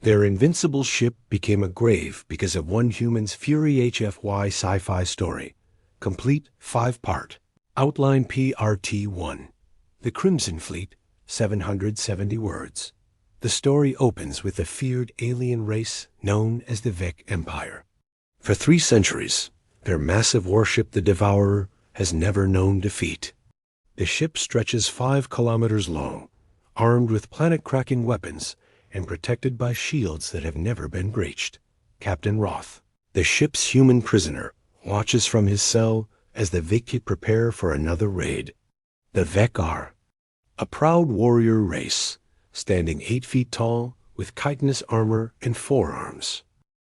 Their invincible ship became a grave because of one human's Fury HFY Sci-Fi story. Complete 5-part. Outline PRT-1. The Crimson Fleet, 770 words. The story opens with the feared alien race known as the Vec Empire. For 3 centuries, their massive warship, the Devourer, has never known defeat. The ship stretches 5 kilometers long, armed with planet-cracking weapons and protected by shields that have never been breached. Captain Roth, the ship's human prisoner, watches from his cell as the Vec prepare for another raid. The Vec are a proud warrior race, standing 8 feet tall, with chitinous armor and forearms.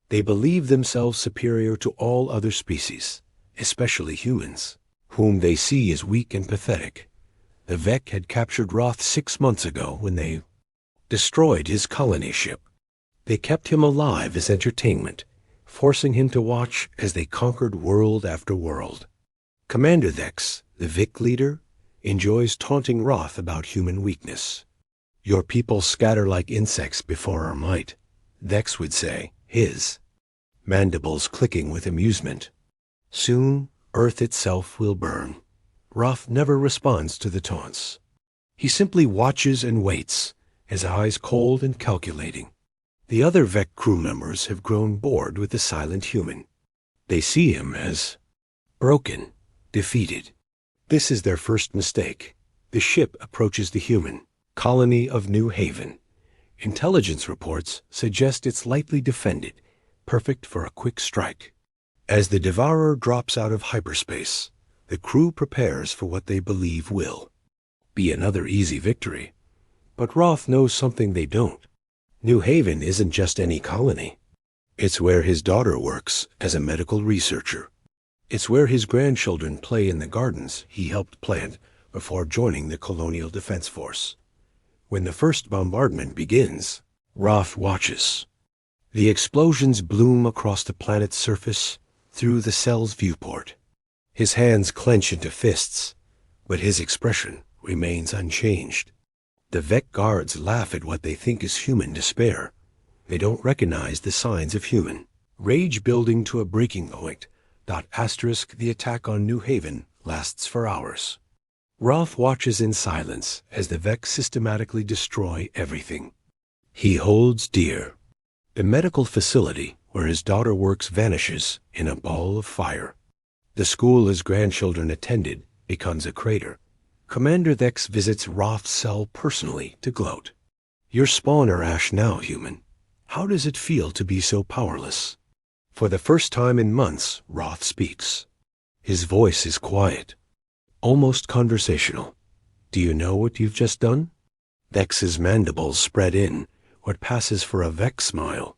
They believe themselves superior to all other species, especially humans, whom they see as weak and pathetic. The Vec had captured Roth 6 months ago when they destroyed his colony ship. They kept him alive as entertainment, forcing him to watch as they conquered world after world. Commander Dex, the Vec leader, enjoys taunting Roth about human weakness. Your people scatter like insects before our might, Dex would say, his mandibles clicking with amusement. Soon, Earth itself will burn. Roth never responds to the taunts. He simply watches and waits, his eyes cold and calculating. The other Vec crew members have grown bored with the silent human. They see him as broken, defeated. This is their first mistake. The ship approaches the human colony of New Haven. Intelligence reports suggest it's lightly defended, perfect for a quick strike. As the Devourer drops out of hyperspace, the crew prepares for what they believe will be another easy victory. But Roth knows something they don't. New Haven isn't just any colony. It's where his daughter works as a medical researcher. It's where his grandchildren play in the gardens he helped plant before joining the Colonial Defense Force. When the first bombardment begins, Roth watches. The explosions bloom across the planet's surface through the cell's viewport. His hands clench into fists, but his expression remains unchanged. The Vec guards laugh at what they think is human despair. They don't recognize the signs of human rage building to a breaking point. The attack on New Haven lasts for hours. Roth watches in silence as the Vec systematically destroy everything he holds dear. The medical facility where his daughter works vanishes in a ball of fire. The school his grandchildren attended becomes a crater. Commander Dex visits Roth's cell personally to gloat. Your spawn are ash now, human. How does it feel to be so powerless? For the first time in months, Roth speaks. His voice is quiet, almost conversational. Do you know what you've just done? Dex's mandibles spread in what passes for a Vec smile.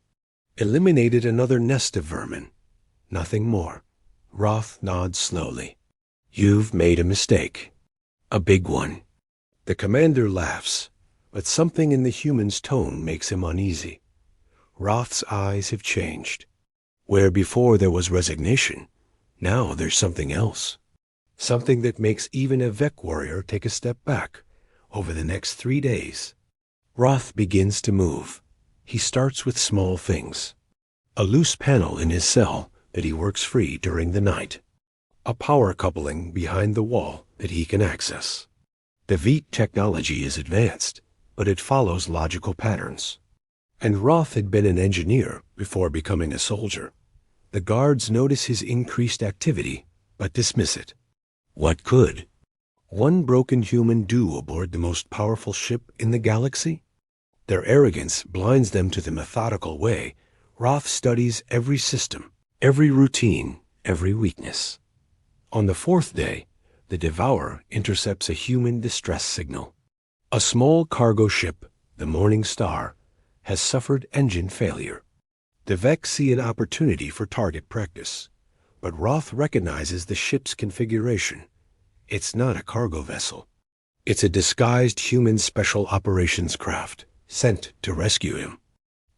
Eliminated another nest of vermin. Nothing more. Roth nods slowly. You've made a mistake. A big one. The commander laughs, but something in the human's tone makes him uneasy. Roth's eyes have changed. Where before there was resignation, now there's something else. Something that makes even a Vec warrior take a step back. Over the next 3 days, Roth begins to move. He starts with small things. A loose panel in his cell that he works free during the night. A power coupling behind the wall that he can access. The Vec technology is advanced, but it follows logical patterns. And Roth had been an engineer before becoming a soldier. The guards notice his increased activity, but dismiss it. What could one broken human do aboard the most powerful ship in the galaxy? Their arrogance blinds them to the methodical way Roth studies every system, every routine, every weakness. On the 4th day, the Devourer intercepts a human distress signal. A small cargo ship, the Morning Star, has suffered engine failure. The Vec see an opportunity for target practice, but Roth recognizes the ship's configuration. It's not a cargo vessel. It's a disguised human special operations craft sent to rescue him.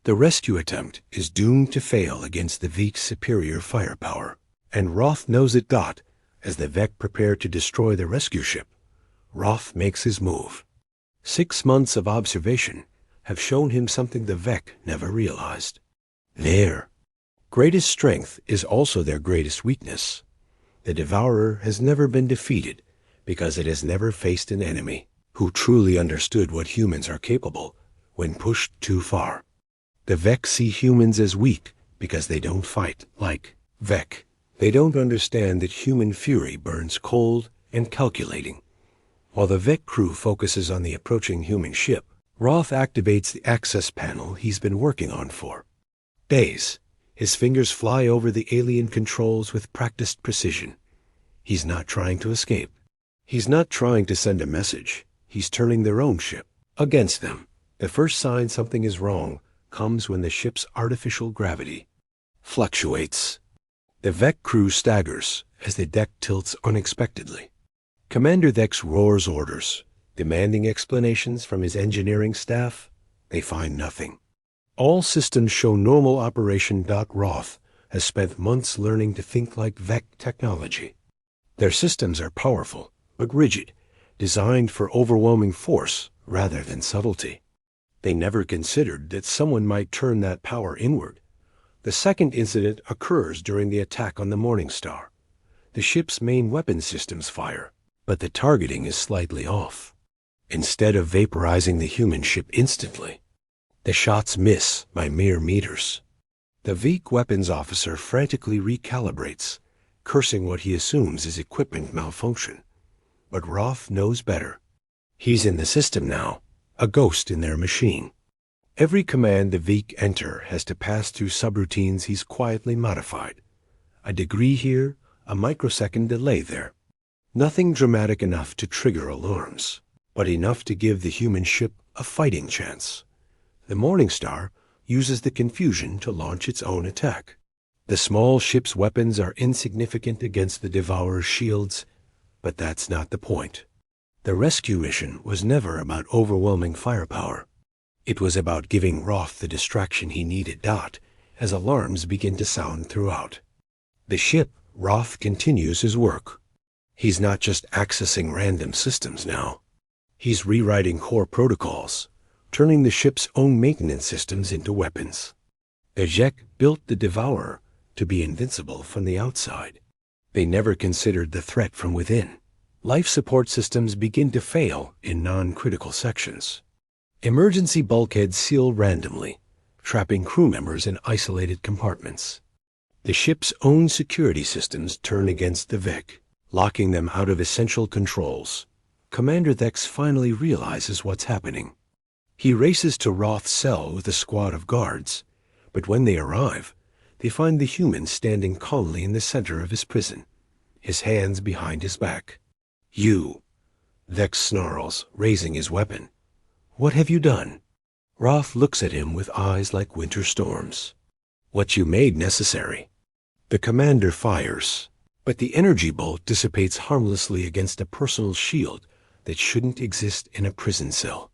The rescue attempt is doomed to fail against the Vec's superior firepower, and Roth knows it. As the Vec prepare to destroy the rescue ship, Roth makes his move. 6 months of observation have shown him something the Vec never realized. Their greatest strength is also their greatest weakness. The Devourer has never been defeated because it has never faced an enemy who truly understood what humans are capable when pushed too far. The Vec see humans as weak because they don't fight like Vec. They don't understand that human fury burns cold and calculating. While the Vec crew focuses on the approaching human ship, Roth activates the access panel he's been working on for days. His fingers fly over the alien controls with practiced precision. He's not trying to escape. He's not trying to send a message. He's turning their own ship against them. The first sign something is wrong comes when the ship's artificial gravity fluctuates. The Vec crew staggers as the deck tilts unexpectedly. Commander Vex roars orders, demanding explanations from his engineering staff. They find nothing. All systems show normal operation. Roth has spent months learning to think like Vec technology. Their systems are powerful, but rigid, designed for overwhelming force rather than subtlety. They never considered that someone might turn that power inward. The second incident occurs during the attack on the Morning Star. The ship's main weapon systems fire, but the targeting is slightly off. Instead of vaporizing the human ship instantly, the shots miss by mere meters. The Vec weapons officer frantically recalibrates, cursing what he assumes is equipment malfunction. But Roth knows better. He's in the system now, a ghost in their machine. Every command the Vec enter has to pass through subroutines he's quietly modified. A degree here, a microsecond delay there. Nothing dramatic enough to trigger alarms, but enough to give the human ship a fighting chance. The Morning Star uses the confusion to launch its own attack. The small ship's weapons are insignificant against the Devourer's shields, but that's not the point. The rescue mission was never about overwhelming firepower. It was about giving Roth the distraction he needed. As alarms begin to sound throughout the ship, Roth continues his work. He's not just accessing random systems now. He's rewriting core protocols, turning the ship's own maintenance systems into weapons. The Vec built the Devourer to be invincible from the outside. They never considered the threat from within. Life support systems begin to fail in non-critical sections. Emergency bulkheads seal randomly, trapping crew members in isolated compartments. The ship's own security systems turn against the Vec, locking them out of essential controls. Commander Vex finally realizes what's happening. He races to Roth's cell with a squad of guards, but when they arrive, they find the human standing calmly in the center of his prison, his hands behind his back. "You," Vex snarls, raising his weapon. "What have you done?" Roth looks at him with eyes like winter storms. "What you made necessary." The commander fires, but the energy bolt dissipates harmlessly against a personal shield that shouldn't exist in a prison cell.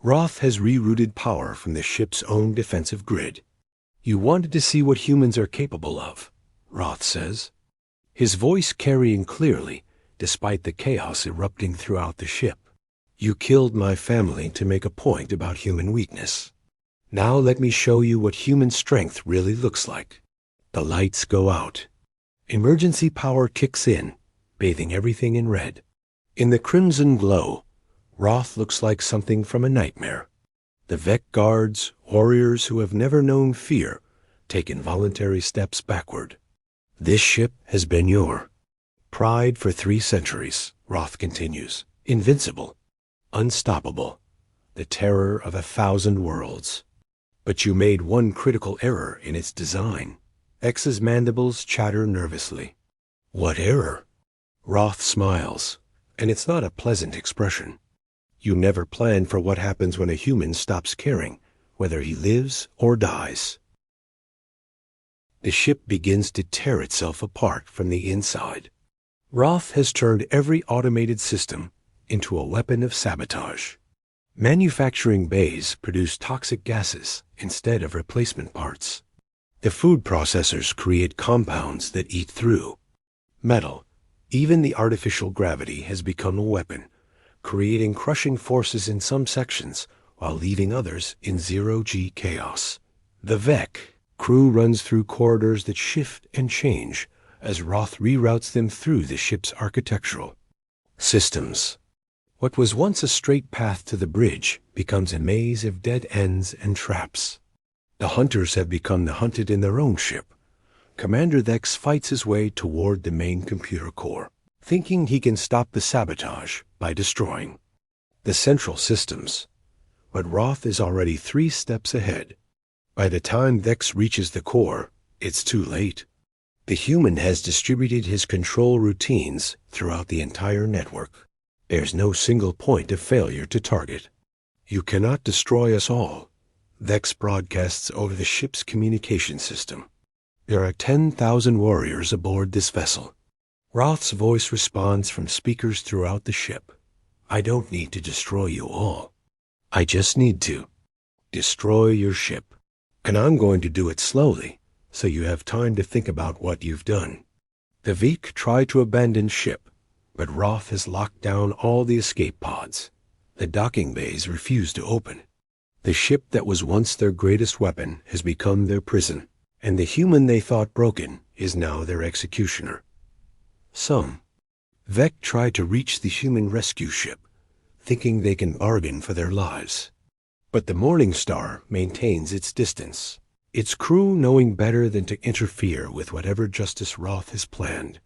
Roth has rerouted power from the ship's own defensive grid. "You wanted to see what humans are capable of," Roth says, his voice carrying clearly despite the chaos erupting throughout the ship. "You killed my family to make a point about human weakness. Now let me show you what human strength really looks like." The lights go out. Emergency power kicks in, bathing everything in red. In the crimson glow, Roth looks like something from a nightmare. The Vec guards, warriors who have never known fear, take involuntary steps backward. "This ship has been your pride for 3 centuries, Roth continues. "Invincible, unstoppable, the terror of 1,000 worlds. But you made one critical error in its design." X's mandibles chatter nervously. "What error?" Roth smiles, and it's not a pleasant expression. "You never plan for what happens when a human stops caring, whether he lives or dies." The ship begins to tear itself apart from the inside. Roth has turned every automated system into a weapon of sabotage. Manufacturing bays produce toxic gases instead of replacement parts. The food processors create compounds that eat through metal. Even the artificial gravity has become a weapon, creating crushing forces in some sections while leaving others in zero-G chaos. The Vec crew runs through corridors that shift and change as Roth reroutes them through the ship's architectural systems. What was once a straight path to the bridge becomes a maze of dead ends and traps. The hunters have become the hunted in their own ship. Commander Vex fights his way toward the main computer core, thinking he can stop the sabotage by destroying the central systems. But Roth is already 3 steps ahead. By the time Vex reaches the core, it's too late. The human has distributed his control routines throughout the entire network. There's no single point of failure to target. "You cannot destroy us all," Vex broadcasts over the ship's communication system. "There are 10,000 warriors aboard this vessel." Roth's voice responds from speakers throughout the ship. "I don't need to destroy you all. I just need to destroy your ship. And I'm going to do it slowly, so you have time to think about what you've done." The Veek try to abandon ship, but Roth has locked down all the escape pods. The docking bays refuse to open. The ship that was once their greatest weapon has become their prison, and the human they thought broken is now their executioner. Some Vec try to reach the human rescue ship, thinking they can bargain for their lives. But the Morning Star maintains its distance, its crew knowing better than to interfere with whatever justice Roth has planned.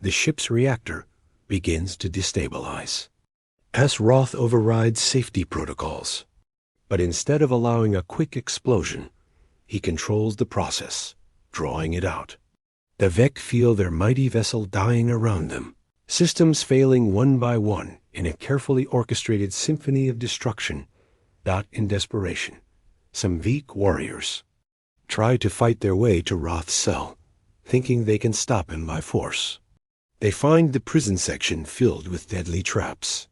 The ship's reactor begins to destabilize as Roth overrides safety protocols. But instead of allowing a quick explosion, he controls the process, drawing it out. The Vec feel their mighty vessel dying around them, systems failing one by one in a carefully orchestrated symphony of destruction. In desperation, some Veek warriors try to fight their way to Roth's cell, thinking they can stop him by force. They find the prison section filled with deadly traps,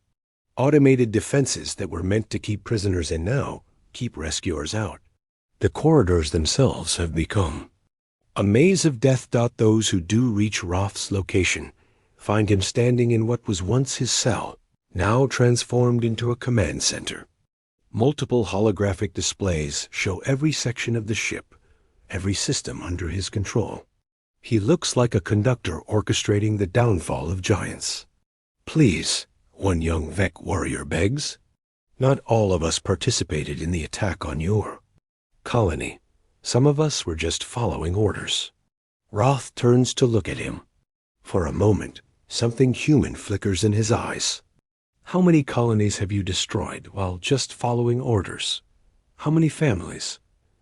automated defenses that were meant to keep prisoners in now keep rescuers out. The corridors themselves have become a maze of death. Those who do reach Roth's location find him standing in what was once his cell, now transformed into a command center. Multiple holographic displays show every section of the ship, every system under his control. He looks like a conductor orchestrating the downfall of giants. "Please," one young Vec warrior begs. "Not all of us participated in the attack on your colony. Some of us were just following orders." Roth turns to look at him. For a moment, something human flickers in his eyes. "How many colonies have you destroyed while just following orders? How many families?"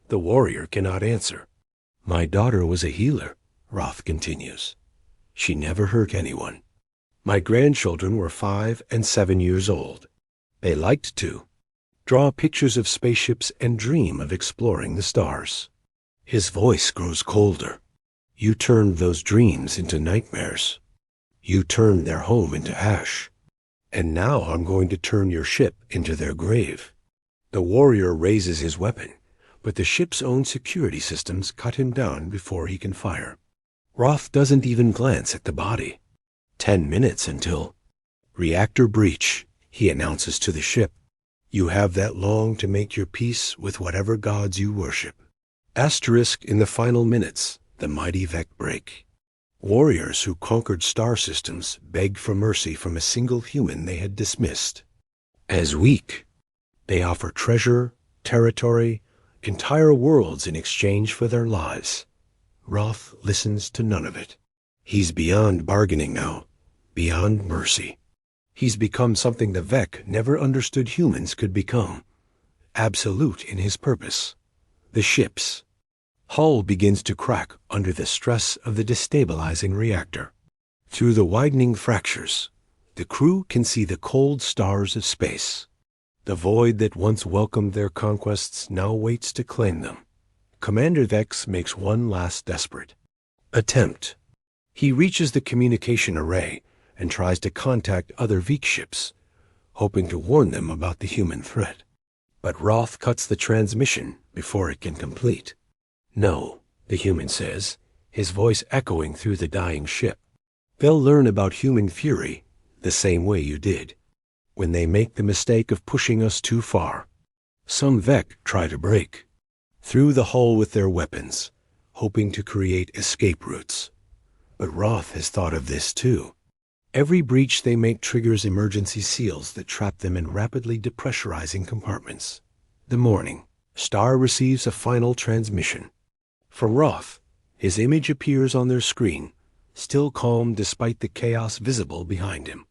The warrior cannot answer. "My daughter was a healer," Roth continues. "She never hurt anyone. My grandchildren were 5 and 7 years old. They liked to draw pictures of spaceships and dream of exploring the stars." His voice grows colder. "You turned those dreams into nightmares. You turned their home into ash. And now I'm going to turn your ship into their grave." The warrior raises his weapon, but the ship's own security systems cut him down before he can fire. Roth doesn't even glance at the body. 10 minutes until reactor breach, he announces to the ship. "You have that long to make your peace with whatever gods you worship." In the final minutes, the mighty Vec break. Warriors who conquered star systems beg for mercy from a single human they had dismissed as weak. They offer treasure, territory, entire worlds in exchange for their lives. Roth listens to none of it. He's beyond bargaining now, beyond mercy. He's become something the Vec never understood humans could become, absolute in his purpose. The ship's hull begins to crack under the stress of the destabilizing reactor. Through the widening fractures, the crew can see the cold stars of space. The void that once welcomed their conquests now waits to claim them. Commander Vex makes one last desperate attempt. He reaches the communication array and tries to contact other Veek ships, hoping to warn them about the human threat. But Roth cuts the transmission before it can complete. "No," the human says, his voice echoing through the dying ship. "They'll learn about human fury the same way you did, when they make the mistake of pushing us too far. Some Vec try to break through the hull with their weapons, hoping to create escape routes. But Roth has thought of this too. Every breach they make triggers emergency seals that trap them in rapidly depressurizing compartments. The morning, Star receives a final transmission. From Roth, his image appears on their screen, still calm despite the chaos visible behind him.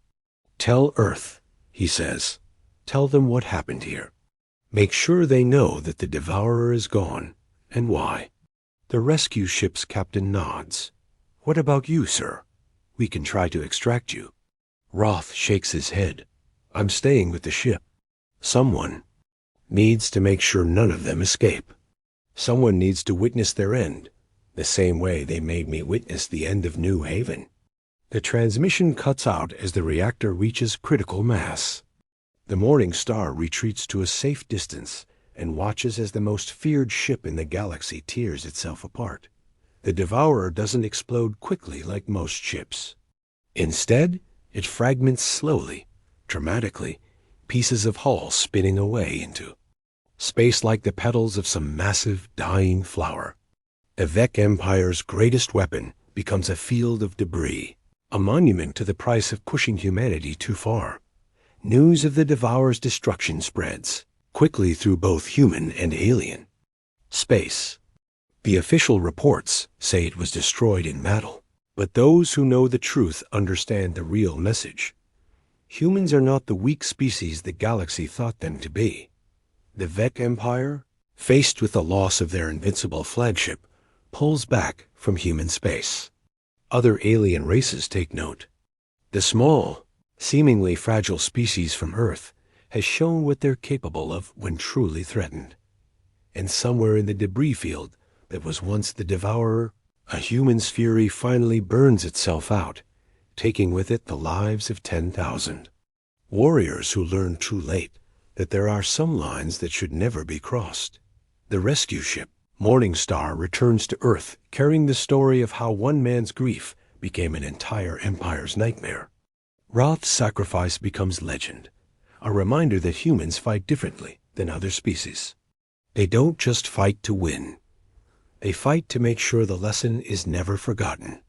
"Tell Earth," he says. "Tell them what happened here. Make sure they know that the Devourer is gone, and why." The rescue ship's captain nods. "What about you, sir? We can try to extract you." Roth shakes his head. "I'm staying with the ship. Someone needs to make sure none of them escape. Someone needs to witness their end, the same way they made me witness the end of New Haven." The transmission cuts out as the reactor reaches critical mass. The Morning Star retreats to a safe distance and watches as the most feared ship in the galaxy tears itself apart. The Devourer doesn't explode quickly like most ships. Instead, it fragments slowly, dramatically, pieces of hull spinning away into space like the petals of some massive, dying flower. The Vec Empire's greatest weapon becomes a field of debris, a monument to the price of pushing humanity too far. News of the Devourer's destruction spreads quickly through both human and alien space. The official reports say it was destroyed in battle, but those who know the truth understand the real message. Humans are not the weak species the galaxy thought them to be. The Vec Empire, faced with the loss of their invincible flagship, pulls back from human space. Other alien races take note. The small, seemingly fragile species from Earth has shown what they're capable of when truly threatened. And somewhere in the debris field that was once the Devourer, a human's fury finally burns itself out, taking with it the lives of 10,000. Warriors who learn too late that there are some lines that should never be crossed. The rescue ship, Morning Star, returns to Earth carrying the story of how one man's grief became an entire empire's nightmare. Roth's sacrifice becomes legend, a reminder that humans fight differently than other species. They don't just fight to win. They fight to make sure the lesson is never forgotten.